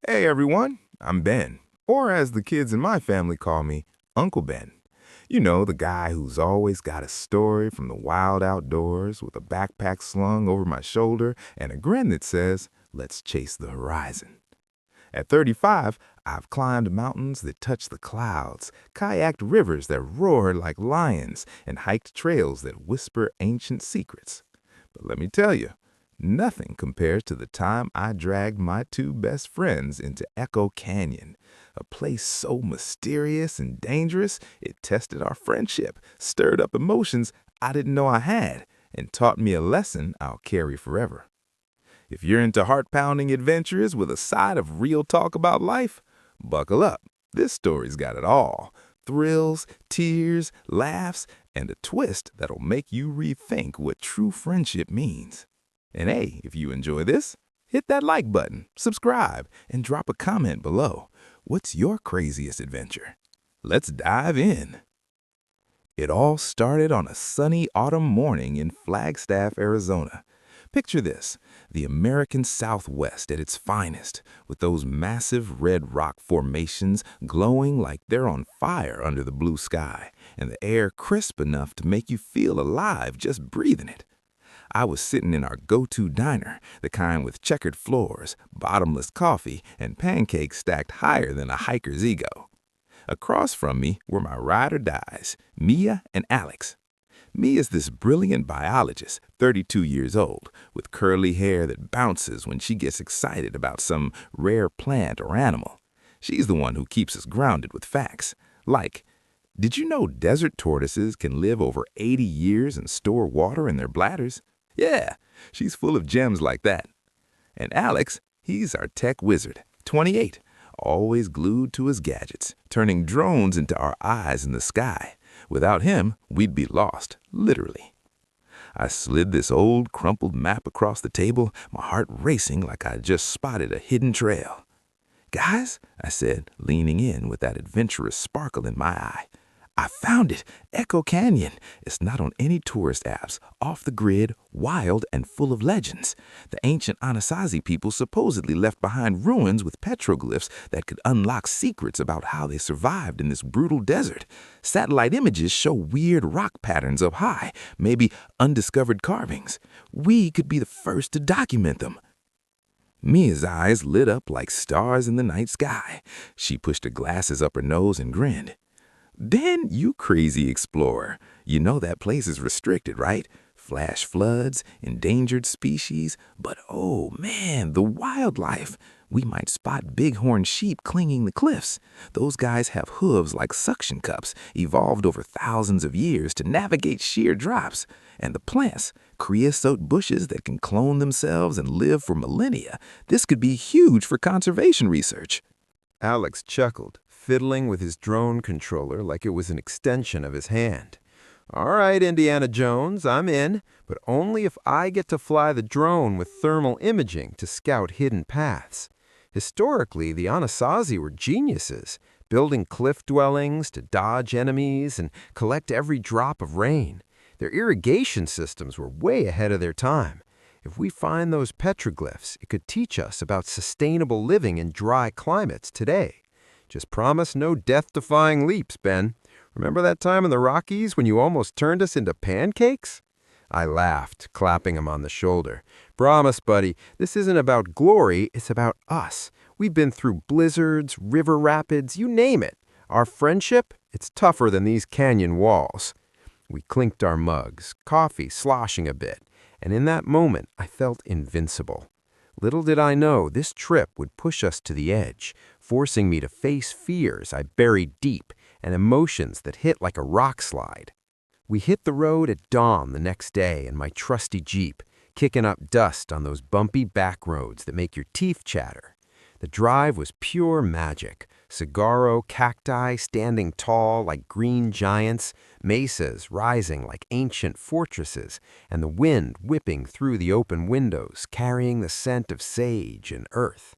Hey everyone, I'm Ben, or as the kids in my family call me, Uncle Ben. You know, the guy who's always got a story from the wild outdoors with a backpack slung over my shoulder and a grin that says, let's chase the horizon. At 35, I've climbed mountains that touch the clouds, kayaked rivers that roar like lions, and hiked trails that whisper ancient secrets. But let me tell you, nothing compares to the time I dragged my two best friends into Echo Canyon, a place so mysterious and dangerous it tested our friendship, stirred up emotions I didn't know I had, and taught me a lesson I'll carry forever. If you're into heart-pounding adventures with a side of real talk about life, buckle up. This story's got it all. Thrills, tears, laughs, and a twist that'll make you rethink what true friendship means. And hey, if you enjoy this, hit that like button, subscribe, and drop a comment below. What's your craziest adventure? Let's dive in. It all started on a sunny autumn morning in Flagstaff, Arizona. Picture this, the American Southwest at its finest, with those massive red rock formations glowing like they're on fire under the blue sky, and the air crisp enough to make you feel alive just breathing it. I was sitting in our go-to diner, the kind with checkered floors, bottomless coffee, and pancakes stacked higher than a hiker's ego. Across from me were my ride-or-dies, Mia and Alex. Mia's this brilliant biologist, 32 years old, with curly hair that bounces when she gets excited about some rare plant or animal. She's the one who keeps us grounded with facts. Like, did you know desert tortoises can live over 80 years and store water in their bladders? Yeah, she's full of gems like that. And Alex, he's our tech wizard, 28, always glued to his gadgets, turning drones into our eyes in the sky. Without him, we'd be lost, literally. I slid this old, crumpled map across the table, my heart racing like I just spotted a hidden trail. Guys, I said, leaning in with that adventurous sparkle in my eye, I found it, Echo Canyon. It's not on any tourist apps, off the grid, wild, and full of legends. The ancient Anasazi people supposedly left behind ruins with petroglyphs that could unlock secrets about how they survived in this brutal desert. Satellite images show weird rock patterns up high, maybe undiscovered carvings. We could be the first to document them. Mia's eyes lit up like stars in the night sky. She pushed her glasses up her nose and grinned. Dan, you crazy explorer. You know that place is restricted, right? Flash floods, endangered species, but oh man, the wildlife. We might spot bighorn sheep clinging the cliffs. Those guys have hooves like suction cups, evolved over thousands of years to navigate sheer drops. And the plants, creosote bushes that can clone themselves and live for millennia. This could be huge for conservation research. Alex chuckled, fiddling with his drone controller like it was an extension of his hand. All right, Indiana Jones, I'm in, but only if I get to fly the drone with thermal imaging to scout hidden paths. Historically, the Anasazi were geniuses, building cliff dwellings to dodge enemies and collect every drop of rain. Their irrigation systems were way ahead of their time. If we find those petroglyphs, it could teach us about sustainable living in dry climates today. Just promise no death-defying leaps, Ben. Remember that time in the Rockies when you almost turned us into pancakes? I laughed, clapping him on the shoulder. Promise, buddy, this isn't about glory, it's about us. We've been through blizzards, river rapids, you name it. Our friendship, it's tougher than these canyon walls. We clinked our mugs, coffee sloshing a bit, and in that moment I felt invincible. Little did I know this trip would push us to the edge, forcing me to face fears I buried deep and emotions that hit like a rock slide. We hit the road at dawn the next day in my trusty Jeep, kicking up dust on those bumpy back roads that make your teeth chatter. The drive was pure magic. Saguaro cacti standing tall like green giants, mesas rising like ancient fortresses, and the wind whipping through the open windows, carrying the scent of sage and earth.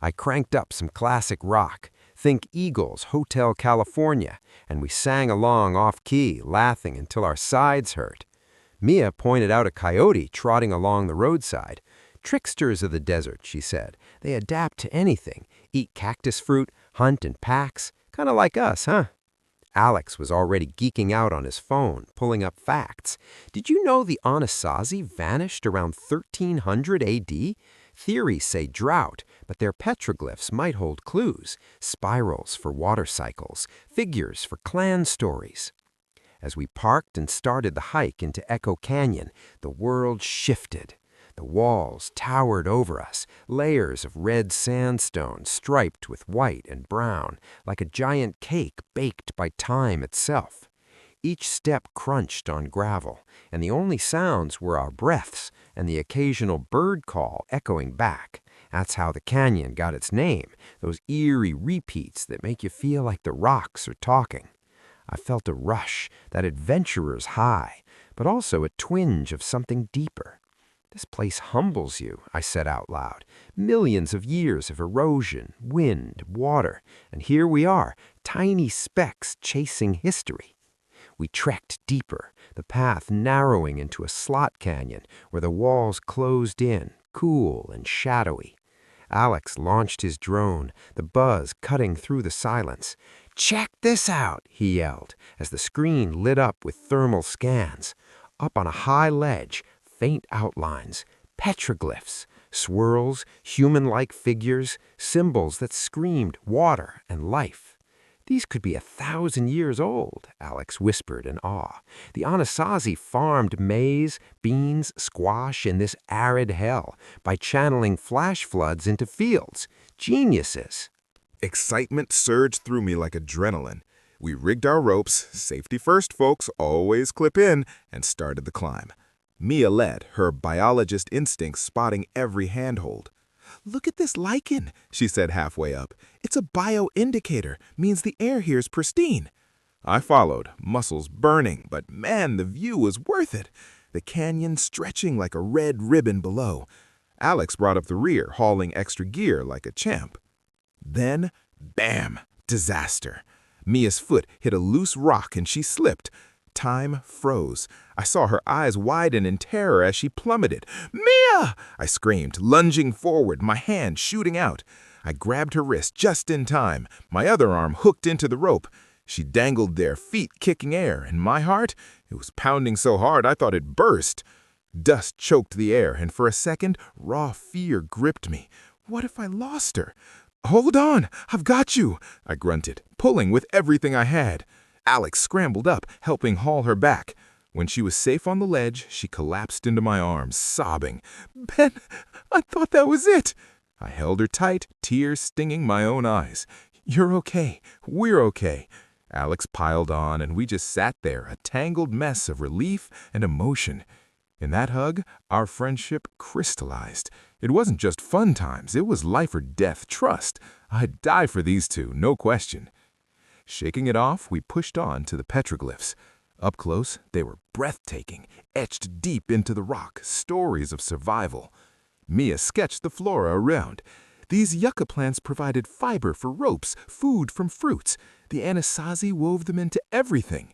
I cranked up some classic rock, think Eagles, Hotel California, and we sang along off-key, laughing until our sides hurt. Mia pointed out a coyote trotting along the roadside. Tricksters of the desert, she said. They adapt to anything, eat cactus fruit, hunt in packs, kind of like us, huh? Alex was already geeking out on his phone, pulling up facts. Did you know the Anasazi vanished around 1300 AD? Theories say drought, but their petroglyphs might hold clues, spirals for water cycles, figures for clan stories. As we parked and started the hike into Echo Canyon, the world shifted. The walls towered over us, layers of red sandstone striped with white and brown, like a giant cake baked by time itself. Each step crunched on gravel, and the only sounds were our breaths and the occasional bird call echoing back. That's how the canyon got its name, those eerie repeats that make you feel like the rocks are talking. I felt a rush, that adventurer's high, but also a twinge of something deeper. This place humbles you, I said out loud. Millions of years of erosion, wind, water, and here we are, tiny specks chasing history. We trekked deeper, the path narrowing into a slot canyon where the walls closed in, cool and shadowy. Alex launched his drone, the buzz cutting through the silence. "Check this out," he yelled, as the screen lit up with thermal scans. Up on a high ledge, faint outlines, petroglyphs, swirls, human-like figures, symbols that screamed water and life. "These could be 1,000 years old," Alex whispered in awe. "The Anasazi farmed maize, beans, squash in this arid hell by channeling flash floods into fields. Geniuses." Excitement surged through me like adrenaline. We rigged our ropes, safety first folks, always clip in, and started the climb. Mia led, her biologist instincts spotting every handhold. "Look at this lichen," she said halfway up. "It's a bioindicator, means the air here's pristine." I followed, muscles burning, but man, the view was worth it. The canyon stretching like a red ribbon below. Alex brought up the rear, hauling extra gear like a champ. Then, bam, disaster. Mia's foot hit a loose rock and she slipped. Time froze. I saw her eyes widen in terror as she plummeted. "Mia!" I screamed, lunging forward, my hand shooting out. I grabbed her wrist just in time, my other arm hooked into the rope. She dangled there, feet kicking air, and my heart, it was pounding so hard I thought it burst. Dust choked the air, and for a second, raw fear gripped me. What if I lost her? "Hold on, I've got you," I grunted, pulling with everything I had. Alex scrambled up, helping haul her back. When she was safe on the ledge, she collapsed into my arms, sobbing. "Ben, I thought that was it." I held her tight, tears stinging my own eyes. "You're okay. We're okay." Alex piled on, and we just sat there, a tangled mess of relief and emotion. In that hug, our friendship crystallized. It wasn't just fun times, it was life or death trust. I'd die for these two, no question. Shaking it off, we pushed on to the petroglyphs. Up close, they were breathtaking, etched deep into the rock, stories of survival. Mia sketched the flora around. These yucca plants provided fiber for ropes, food from fruits. The Anasazi wove them into everything.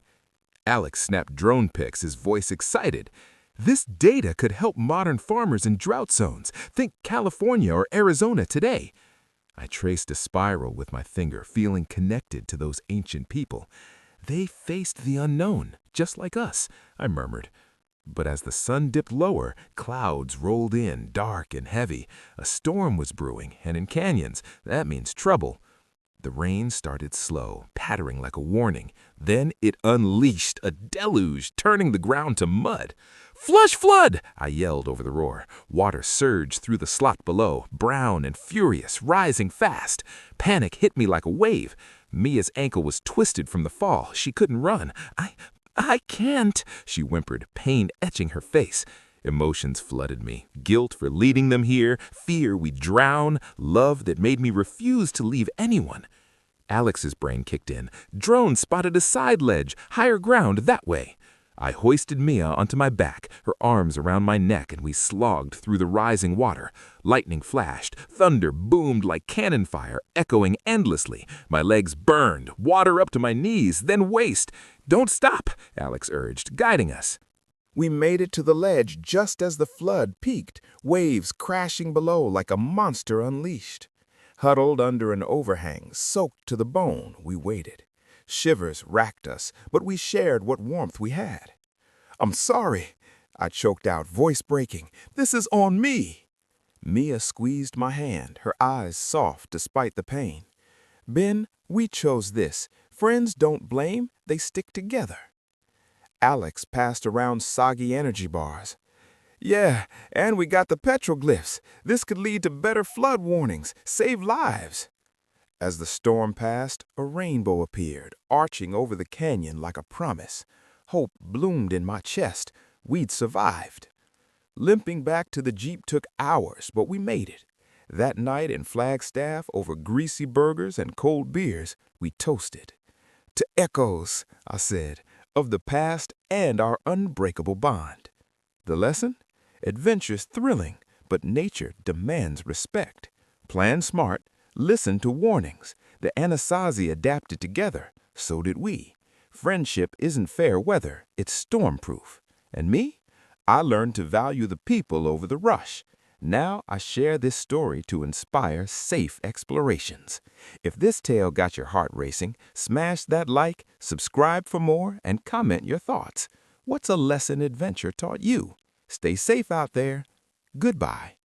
Alex snapped drone pics, his voice excited. "This data could help modern farmers in drought zones. Think California or Arizona today." I traced a spiral with my finger, feeling connected to those ancient people. "They faced the unknown, just like us," I murmured. But as the sun dipped lower, clouds rolled in, dark and heavy. A storm was brewing, and in canyons, that means trouble. The rain started slow, pattering like a warning. Then it unleashed a deluge, turning the ground to mud. "Flush flood!" I yelled over the roar. Water surged through the slot below, brown and furious, rising fast. Panic hit me like a wave. Mia's ankle was twisted from the fall. She couldn't run. I can't," she whimpered, pain etching her face. Emotions flooded me. Guilt for leading them here, fear we'd drown, love that made me refuse to leave anyone. Alex's brain kicked in. Drone spotted a side ledge, higher ground that way. I hoisted Mia onto my back, her arms around my neck, and we slogged through the rising water. Lightning flashed, thunder boomed like cannon fire, echoing endlessly. My legs burned, water up to my knees, then waist. "Don't stop," Alex urged, guiding us. We made it to the ledge just as the flood peaked, waves crashing below like a monster unleashed. Huddled under an overhang, soaked to the bone, we waited. Shivers racked us, but we shared what warmth we had. "I'm sorry," I choked out, voice breaking. "This is on me." Mia squeezed my hand, her eyes soft despite the pain. "Ben, we chose this. Friends don't blame, they stick together." Alex passed around soggy energy bars. "Yeah, and we got the petroglyphs. This could lead to better flood warnings, save lives." As the storm passed, a rainbow appeared, arching over the canyon like a promise. Hope bloomed in my chest. We'd survived. Limping back to the Jeep took hours, but we made it. That night in Flagstaff, over greasy burgers and cold beers, we toasted. "To echoes," I said, "of the past and our unbreakable bond." The lesson? Adventure's thrilling, but nature demands respect. Plan smart, listen to warnings. The Anasazi adapted together, so did we. Friendship isn't fair weather, it's storm-proof. And me? I learned to value the people over the rush. Now I share this story to inspire safe explorations. If this tale got your heart racing, smash that like, subscribe for more, and comment your thoughts. What's a lesson adventure taught you? Stay safe out there. Goodbye.